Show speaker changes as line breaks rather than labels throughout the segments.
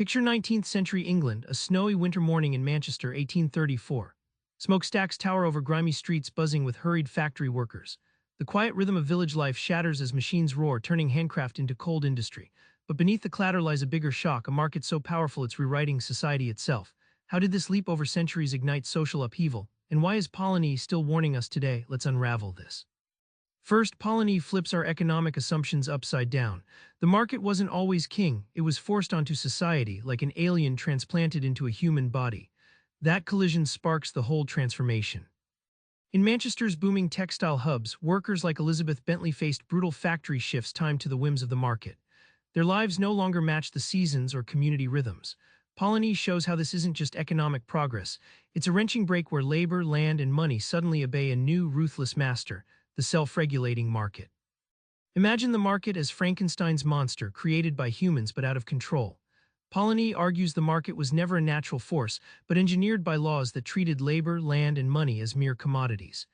Picture 19th century England, a snowy winter morning in Manchester, 1834. Smokestacks tower over grimy streets buzzing with hurried factory workers. The quiet rhythm of village life shatters as machines roar, turning handcraft into cold industry. But beneath the clatter lies a bigger shock, a market so powerful it's rewriting society itself. How did this leap over centuries ignite social upheaval? And why is Polanyi still warning us today? Let's unravel this. First, Polanyi flips our economic assumptions upside down. The market wasn't always king, it was forced onto society like an alien transplanted into a human body. That collision sparks the whole transformation. In Manchester's booming textile hubs, workers like Elizabeth Bentley faced brutal factory shifts timed to the whims of the market. Their lives no longer matched the seasons or community rhythms. Polanyi shows how this isn't just economic progress, it's a wrenching break where labor, land, and money suddenly obey a new, ruthless master, the self-regulating market. Imagine the market as Frankenstein's monster, created by humans but out of control. Polanyi argues the market was never a natural force, but engineered by laws that treated labor, land, and money as mere commodities.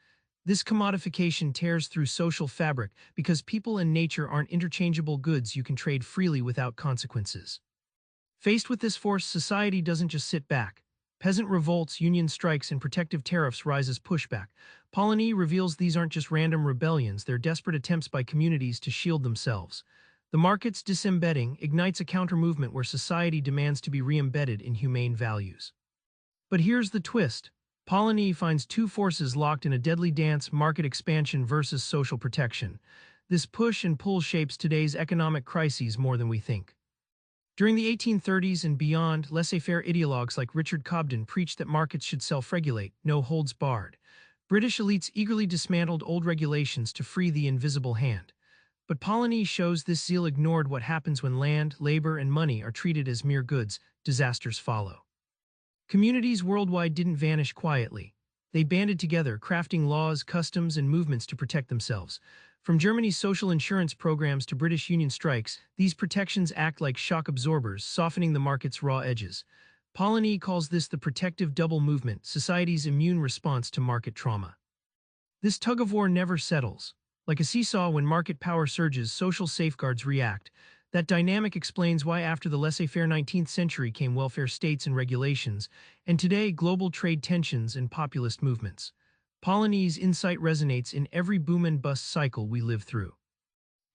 This commodification tears through social fabric because people and nature aren't interchangeable goods you can trade freely without consequences. Faced with this force, society doesn't just sit back. Peasant revolts, union strikes, and protective tariffs rise as pushback. Polanyi reveals these aren't just random rebellions, they're desperate attempts by communities to shield themselves. The market's disembedding ignites a counter-movement where society demands to be re-embedded in humane values. But here's the twist. Polanyi finds two forces locked in a deadly dance: market expansion versus social protection. This push and pull shapes today's economic crises more than we think. During the 1830s and beyond, laissez-faire ideologues like Richard Cobden preached that markets should self-regulate, no holds barred. British elites eagerly dismantled old regulations to free the invisible hand. But Polanyi shows this zeal ignored what happens when land, labor, and money are treated as mere goods. Disasters follow. Communities worldwide didn't vanish quietly. They banded together, crafting laws, customs, and movements to protect themselves. From Germany's social insurance programs to British union strikes, these protections act like shock absorbers, softening the market's raw edges. Polanyi calls this the protective double movement, society's immune response to market trauma. This tug-of-war never settles. Like a seesaw, when market power surges, social safeguards react. That dynamic explains why after the laissez-faire 19th century came welfare states and regulations, and today global trade tensions and populist movements. Polanyi's insight resonates in every boom and bust cycle we live through.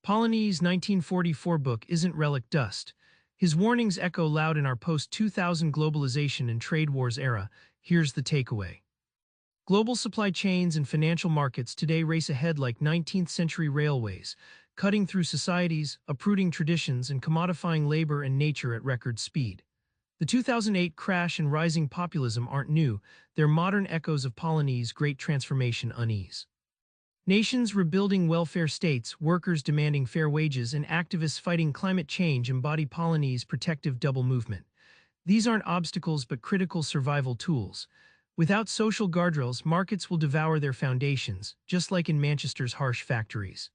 Polanyi's 1944 book isn't relic dust. His warnings echo loud in our post-2000 globalization and trade wars era. Here's the takeaway. Global supply chains and financial markets today race ahead like 19th century railways, cutting through societies, uprooting traditions, and commodifying labor and nature at record speed. The 2008 crash and rising populism aren't new, they're modern echoes of Polanyi's great transformation unease. Nations rebuilding welfare states, workers demanding fair wages, and activists fighting climate change embody Polanyi's protective double movement. These aren't obstacles but critical survival tools. Without social guardrails, markets will devour their foundations, just like in Manchester's harsh factories.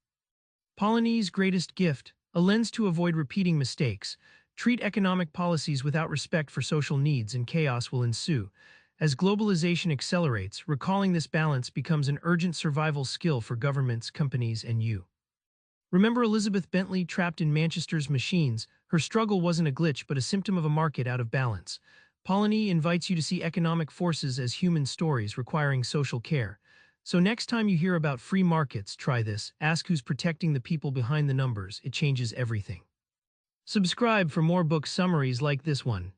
Polanyi's greatest gift, a lens to avoid repeating mistakes. Treat economic policies without respect for social needs and chaos will ensue. As globalization accelerates, recalling this balance becomes an urgent survival skill for governments, companies, and you. Remember Elizabeth Bentley trapped in Manchester's machines? Her struggle wasn't a glitch but a symptom of a market out of balance. Polanyi invites you to see economic forces as human stories requiring social care. So next time you hear about free markets, try this. Ask who's protecting the people behind the numbers. It changes everything. Subscribe for more book summaries like this one.